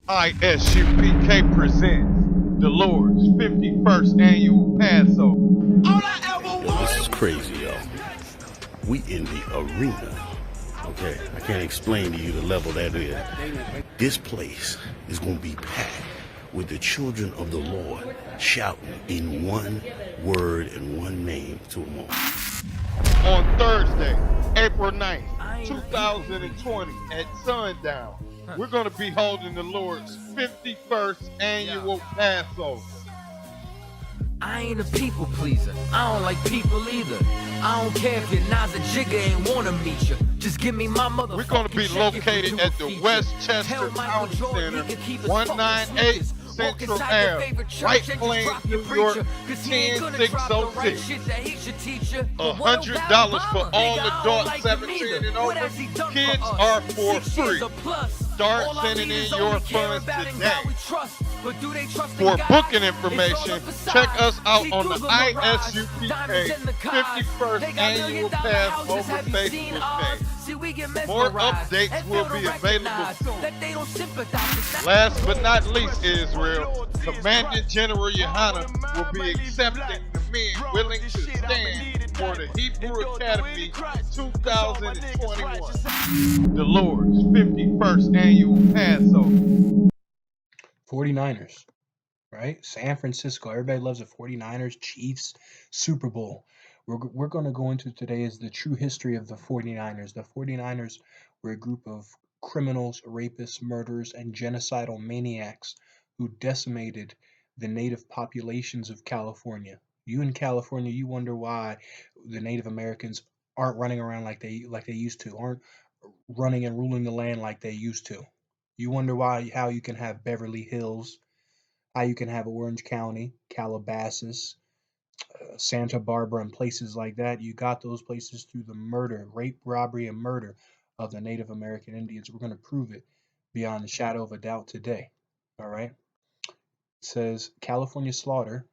I.S.U.P.K presents the Lord's 51st annual Passover. Yo, this is crazy, yo. We in the arena. Okay, I can't explain to you the level that is. This place is gonna be packed with the children of the Lord shouting in one word and one name to them all. On Thursday, April 9th, 2020 at sundown, we're going to be holding the Lord's 51st annual Passover. I ain't a people pleaser. I don't like people either. I don't care if your Nas a jigger ain't wanna meet you. Just give me my mother. We're going to be located at the Westchester County Center, 198 Central Ave, White Plains, New York, 10606. $100 for all adults 17 and over. Kids are for free. Start sending in your funds today. For booking information, check us out on the ISUPK 51st Annual Passover Facebook page. More updates will be available soon. Last but not least, Israel, Commandant General Yohanna will be accepting the men willing to stand for the Hebrew Academy 2021. The Lord's 51st Annual Passover. 49ers, right? San Francisco. Everybody loves the 49ers, Chiefs, Super Bowl. We're going to go into today is the true history of the 49ers. The 49ers were a group of criminals, rapists, murderers, and genocidal maniacs who decimated the native populations of California. You in California, you wonder why the Native Americans aren't running around like they used to, aren't running and ruling the land like they used to. You wonder how you can have Beverly Hills, how you can have Orange County, Calabasas, Santa Barbara, and places like that. You got those places through the murder, rape, robbery, and murder of the Native American Indians. We're going to prove it beyond the shadow of a doubt today. All right. It says California slaughter,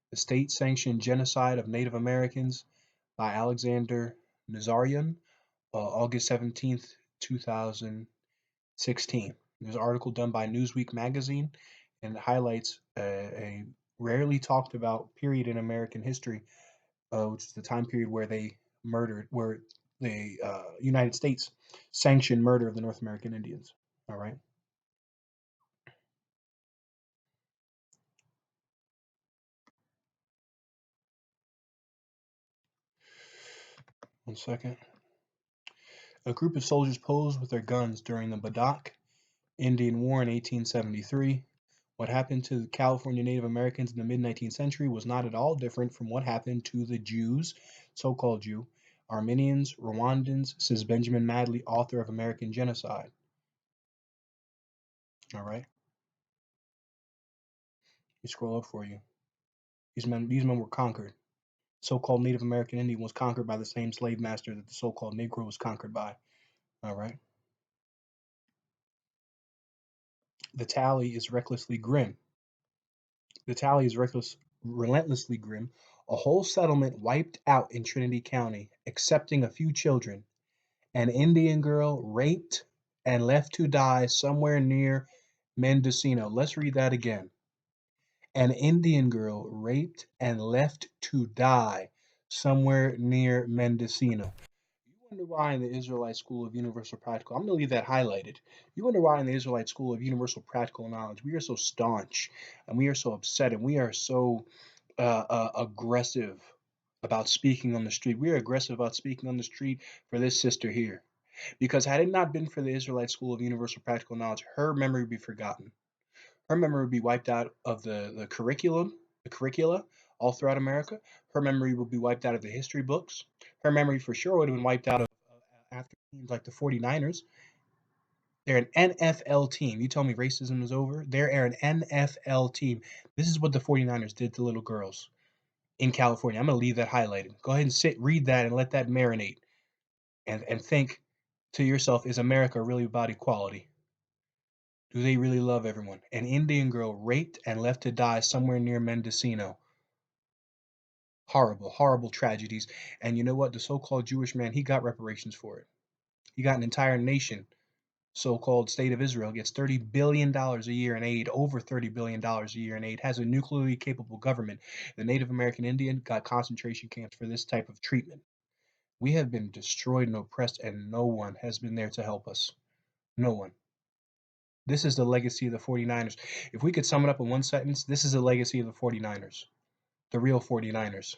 the state-sanctioned genocide of Native Americans by Alexander Nazarian, August 17th, 2016. There's an article done by Newsweek magazine, and it highlights a rarely talked about period in American history, which is the time period where the United States sanctioned murder of the North American Indians. All right. One second. A group of soldiers posed with their guns during the Badak Indian War in 1873. What happened to the California Native Americans in the mid-19th century was not at all different from what happened to the Jews, so-called Jew, Armenians, Rwandans, says Benjamin Madley, author of American Genocide. All right. Let me scroll up for you. These men were conquered. So-called Native American Indian was conquered by the same slave master that the so-called Negro was conquered by. All right. The tally is recklessly grim. The tally is relentlessly grim. A whole settlement wiped out in Trinity County, excepting a few children. An Indian girl raped and left to die somewhere near Mendocino. Let's read that again. An Indian girl raped and left to die somewhere near Mendocino. You wonder why in the Israelite School of Universal Practical, I'm going to leave that highlighted. You wonder why in the Israelite School of Universal Practical Knowledge, we are so staunch and we are so upset and we are so aggressive about speaking on the street. We are aggressive about speaking on the street for this sister here. Because had it not been for the Israelite School of Universal Practical Knowledge, her memory would be forgotten. Her memory would be wiped out of the curricula all throughout America. Her memory would be wiped out of the history books. Her memory for sure would have been wiped out of after teams like the 49ers. They're an NFL team. You tell me racism is over? They're an NFL team. This is what the 49ers did to little girls in California. I'm going to leave that highlighted. Go ahead and read that and let that marinate. And think to yourself, is America really about equality? Do they really love everyone? An Indian girl raped and left to die somewhere near Mendocino. Horrible, horrible tragedies. And you know what? The so-called Jewish man, he got reparations for it. He got an entire nation so-called State of Israel gets $30 billion a year in aid, over $30 billion a year in aid, has a nuclearly capable government. The Native American Indian got concentration camps for this type of treatment. We have been destroyed and oppressed, and no one has been there to help us. No one. This is the legacy of the 49ers. If we could sum it up in one sentence, this is the legacy of the 49ers, the real 49ers.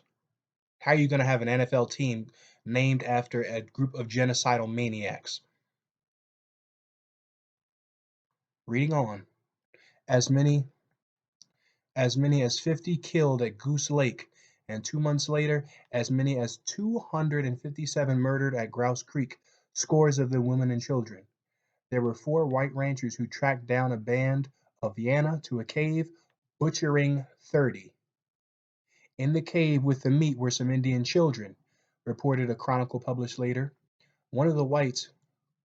How are you going to have an NFL team named after a group of genocidal maniacs? Reading on. As many as 50 killed at Goose Lake, and 2 months later, as many as 257 murdered at Grouse Creek, scores of them women and children. There were 4 white ranchers who tracked down a band of YAHNA to a cave, butchering 30. In the cave with the meat were some Indian children, reported a chronicle published later. One of the whites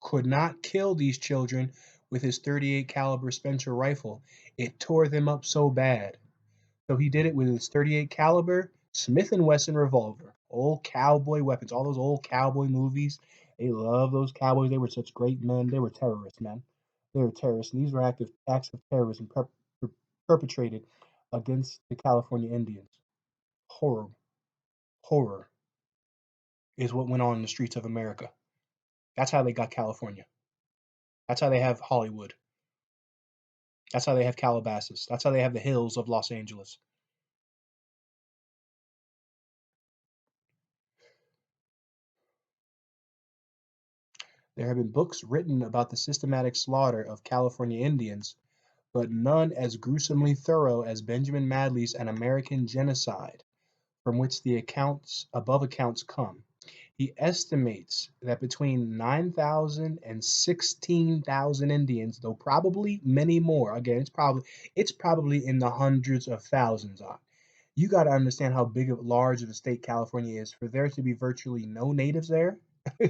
could not kill these children with his .38 caliber Spencer rifle. It tore them up so bad. So he did it with his .38 caliber Smith & Wesson revolver. Old cowboy weapons. All those old cowboy movies. They love those cowboys. They were such great men. They were terrorists, man. They were terrorists. And these were acts of terrorism perpetrated against the California Indians. Horror. Horror is what went on in the streets of America. That's how they got California. That's how they have Hollywood. That's how they have Calabasas. That's how they have the hills of Los Angeles. There have been books written about the systematic slaughter of California Indians, but none as gruesomely thorough as Benjamin Madley's An American Genocide, from which the above accounts come. He estimates that between 9,000 and 16,000 Indians, though probably many more, again, it's probably in the hundreds of thousands. You got to understand how large of a state California is for there to be virtually no natives there. I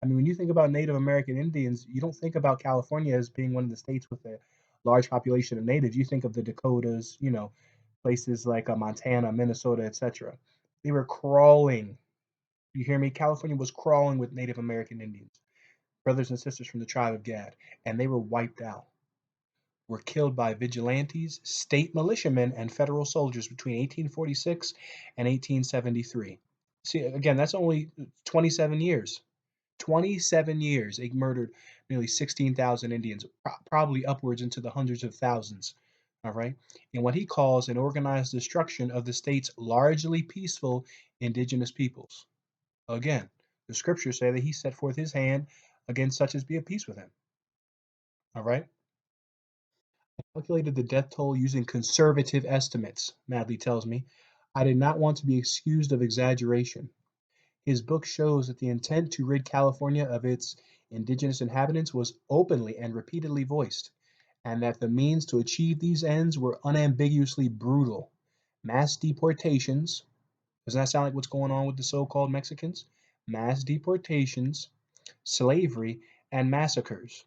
mean, when you think about Native American Indians, you don't think about California as being one of the states with a large population of natives. You think of the Dakotas, places like Montana, Minnesota, etc. They were crawling. You hear me? California was crawling with Native American Indians, brothers and sisters from the tribe of Gad, and they were wiped out. Were killed by vigilantes, state militiamen, and federal soldiers between 1846 and 1873. See, again, that's only 27 years. 27 years. They murdered nearly 16,000 Indians, probably upwards into the hundreds of thousands. All right. In what he calls an organized destruction of the state's largely peaceful indigenous peoples. Again, the scriptures say that he set forth his hand against such as be at peace with him. All right. I calculated the death toll using conservative estimates, Madley tells me. I did not want to be excused of exaggeration. His book shows that the intent to rid California of its indigenous inhabitants was openly and repeatedly voiced, and that the means to achieve these ends were unambiguously brutal. Mass deportations, doesn't that sound like what's going on with the so-called Mexicans? Mass deportations, slavery, and massacres.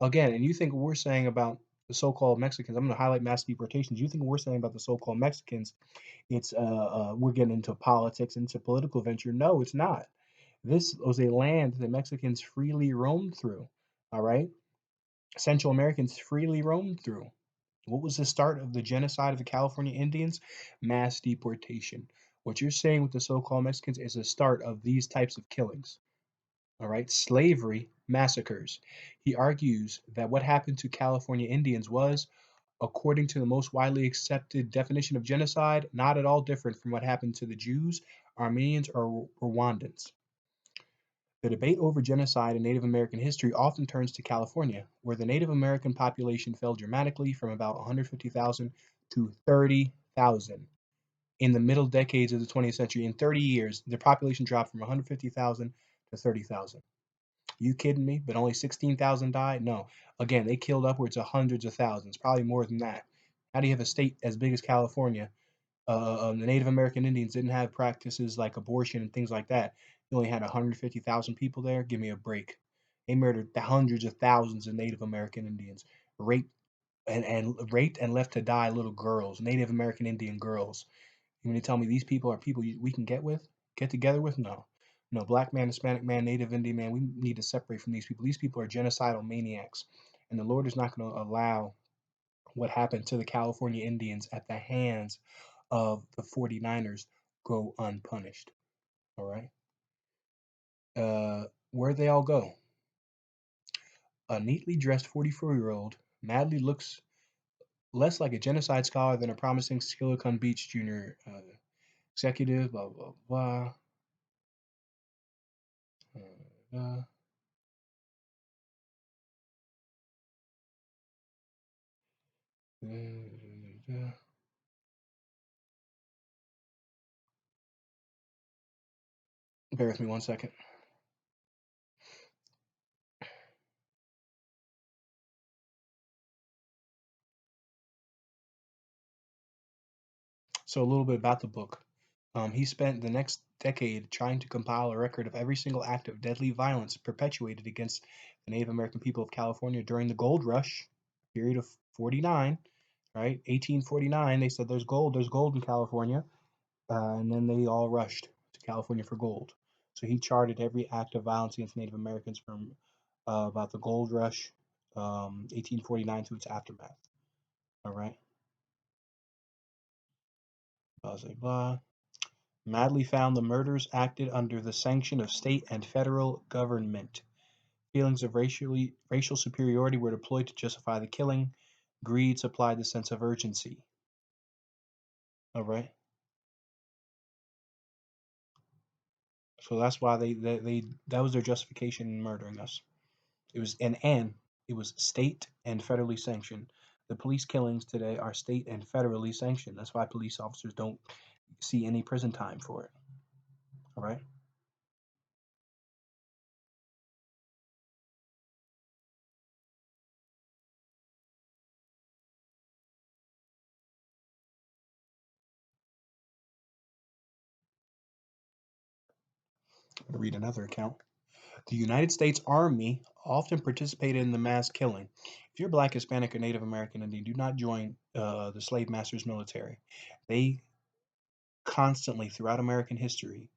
Again, and you think what we're saying about the so-called Mexicans, I'm going to highlight mass deportations. You think what we're saying about the so-called Mexicans, it's we're getting into politics, into political venture. No, it's not. This was a land that Mexicans freely roamed through. All right, Central Americans freely roamed through. What was the start of the genocide of the California Indians? Mass deportation. What you're saying with the so-called Mexicans is the start of these types of killings. All right, slavery, massacres. He argues that what happened to California Indians was, according to the most widely accepted definition of genocide, not at all different from what happened to the Jews, Armenians, or Rwandans. The debate over genocide in Native American history often turns to California, where the Native American population fell dramatically from about 150,000 to 30,000. In the middle decades of the 20th century, in 30 years, the population dropped from 150,000 to 30,000. You kidding me? But only 16,000 died? No. Again, they killed upwards of hundreds of thousands, probably more than that. How do you have a state as big as California? The Native American Indians didn't have practices like abortion and things like that. You only had 150,000 people there. Give me a break. They murdered hundreds of thousands of Native American Indians, raped raped and left to die little girls, Native American Indian girls. You mean to tell me these people are people we can get together with? No, Black man, Hispanic man, Native Indian man, we need to separate from these people. These people are genocidal maniacs. And the Lord is not going to allow what happened to the California Indians at the hands of the 49ers go unpunished. All right. Where'd they all go? A neatly dressed 44-year-old madly looks less like a genocide scholar than a promising Silicon Beach junior executive, blah, blah, blah. Uh, Bear with me 1 second. So a little bit about the book. He spent the next decade trying to compile a record of every single act of deadly violence perpetuated against the Native American people of California during the Gold Rush period of 49, right? 1849, they said there's gold in California, and then they all rushed to California for gold. So he charted every act of violence against Native Americans from about the Gold Rush, 1849 to its aftermath. All right. Blah, blah, blah. Madly found the murders acted under the sanction of state and federal government. Feelings of racial superiority were deployed to justify the killing. Greed supplied the sense of urgency. All right. So that's why they that was their justification in murdering us. It was and it was state and federally sanctioned. The police killings today are state and federally sanctioned. That's why police officers don't see any prison time for it. All right. I'm going to read another account. The United States Army often participated in the mass killing. If you're Black, Hispanic, or Native American Indian, do not join the slave masters' military. They constantly, throughout American history,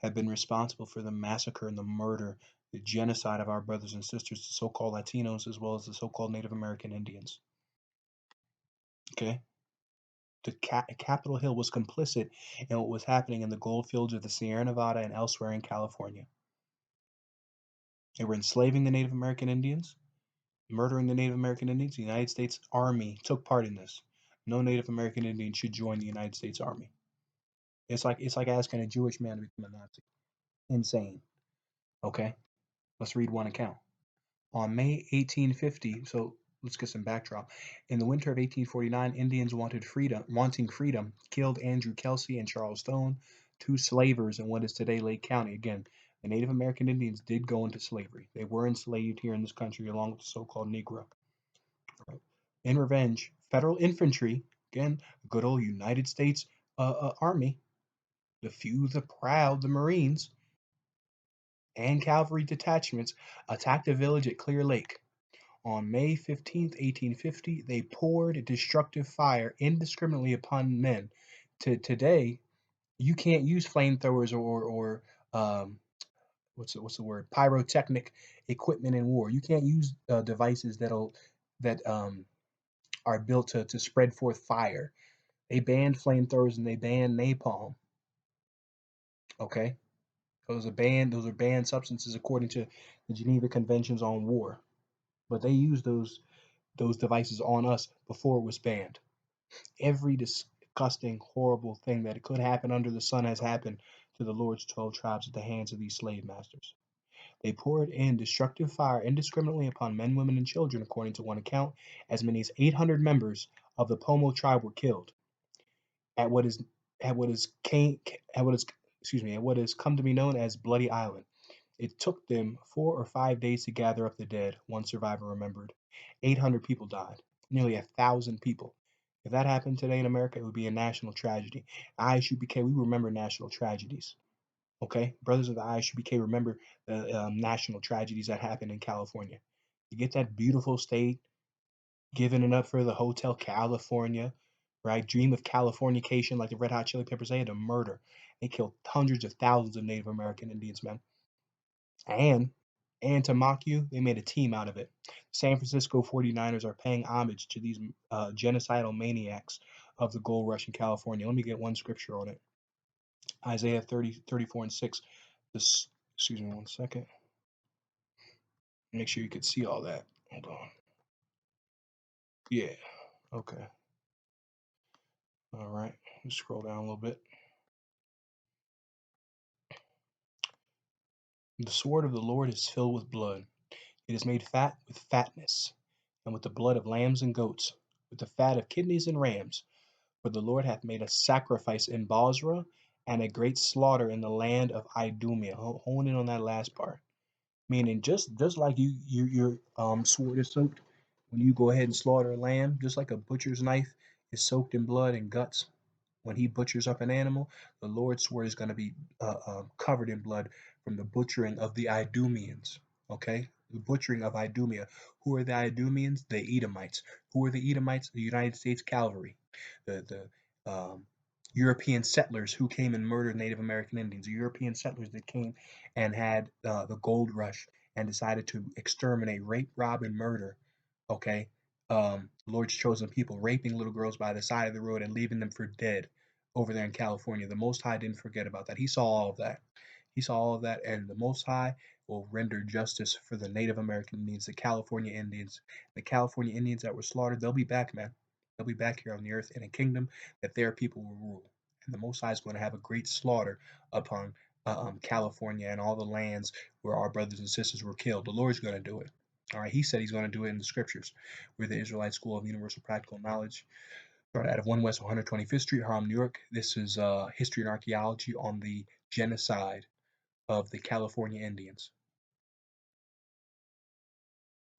have been responsible for the massacre and the murder, the genocide of our brothers and sisters, the so-called Latinos, as well as the so-called Native American Indians. Okay? Capitol Hill was complicit in what was happening in the gold fields of the Sierra Nevada and elsewhere in California. They were enslaving the Native American Indians, murdering the Native American Indians. The United States Army took part in this. No Native American Indian should join the United States Army. It's like asking a Jewish man to become a Nazi. Insane. Okay, let's read one account. On May 1850, so let's get some backdrop. In the winter of 1849, Indians wanting freedom, killed Andrew Kelsey and Charles Stone, two slavers in what is today Lake County. Again, the Native American Indians did go into slavery. They were enslaved here in this country along with the so-called Negro. In revenge, federal infantry, again, good old United States Army, the few, the proud, the Marines, and cavalry detachments attacked a village at Clear Lake. On May 15th, 1850, they poured destructive fire indiscriminately upon men. Today, you can't use flamethrowers or what's the word, pyrotechnic equipment in war. You can't use devices that are built to spread forth fire. They banned flamethrowers and they banned napalm. Okay, those are banned substances according to the Geneva Conventions on War. But they used those devices on us before it was banned. Every disgusting, horrible thing that could happen under the sun has happened to the Lord's 12 tribes at the hands of these slave masters. They poured in destructive fire indiscriminately upon men, women, and children. According to one account, as many as 800 members of the Pomo tribe were killed at what is at what is came at what is excuse me at what has come to be known as Bloody Island. It took them 4 or 5 days to gather up the dead. One survivor remembered. 800 people died. Nearly 1,000 people. If that happened today in America, it would be a national tragedy. I.S.U.P.K. We remember national tragedies. Okay, brothers of the I.S.U.P.K. remember the national tragedies that happened in California. You get that beautiful state, giving it up for the Hotel California, right? Dream of Californication, like the Red Hot Chili Peppers. They had to murder. They killed hundreds of thousands of Native American Indians, man. And to mock you, they made a team out of it. San Francisco 49ers are paying homage to these genocidal maniacs of the gold rush in California. Let me get one scripture on it. Isaiah 34:6. This, excuse me one second. Make sure you can see all that. Hold on. Yeah. Okay. All right. Let's scroll down a little bit. The sword of the Lord is filled with blood. It is made fat with fatness, and with the blood of lambs and goats, with the fat of kidneys and rams. For the Lord hath made a sacrifice in Bozrah, and a great slaughter in the land of Idumea. Hone in on that last part. Meaning just like your sword is soaked when you go ahead and slaughter a lamb, just like a butcher's knife is soaked in blood and guts. When he butchers up an animal, the Lord's sword is going to be covered in blood from the butchering of the Idumeans. Okay, the butchering of Idumea. Who are the Idumeans? The Edomites. Who are the Edomites? The United States Cavalry. The European settlers who came and murdered Native American Indians. The European settlers that came and had the gold rush and decided to exterminate, rape, rob, and murder. Okay, Lord's chosen people, raping little girls by the side of the road and leaving them for dead over there in California. The Most High didn't forget about that. He saw all of that. He saw all of that, and the Most High will render justice for the Native American Indians, the California Indians. The California Indians that were slaughtered, they'll be back, man. They'll be back here on the earth in a kingdom that their people will rule. And the Most High is going to have a great slaughter upon California and all the lands where our brothers and sisters were killed. The Lord's going to do it. All right, he said he's going to do it in the scriptures. We're the Israelite School of Universal Practical Knowledge. Started out of 1 West 125th Street, Harlem, New York. This is history and archaeology on the genocide of the California Indians.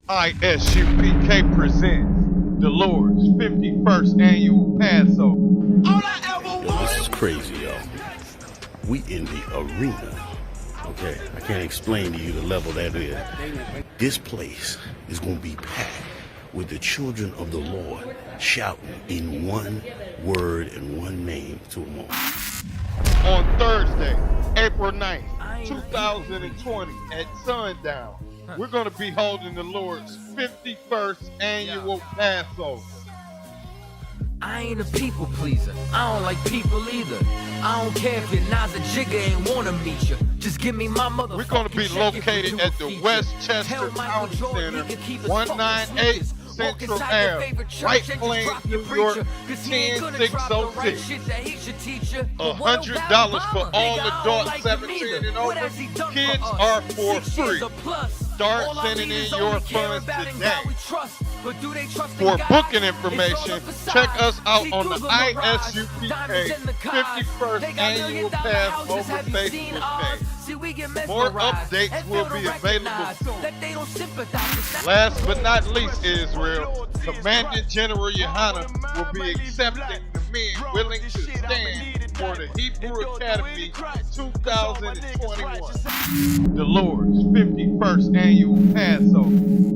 I.S.U.P.K. presents the Lord's 51st annual Passover. Yo, this is crazy, yo. We in the arena. Okay, I can't explain to you the level that is. This place is going to be packed with the children of the Lord shouting in one word and one name to them all. On Thursday, April 9th, 2020 at sundown, we're going to be holding the Lord's 51st annual Passover. I ain't a people pleaser. I don't like people either. I don't care if your Naza Jigga ain't wanna meet you. Just give me my mother. We're going to be located at the Westchester County Center, 198 Central Ave, White Plains, New York, 10606. $100 for all adults 17 and over. Kids are for free. Start sending in your funds today. For booking information, check us out on the I.S.U.P.K. 51st Annual Passover Facebook page. More updates will be available soon. Last but not least, Israel, Commandant General YAHANNA will be accepting the men willing to stand for the Hebrew Academy 2021. The Lord's 51st Annual Passover.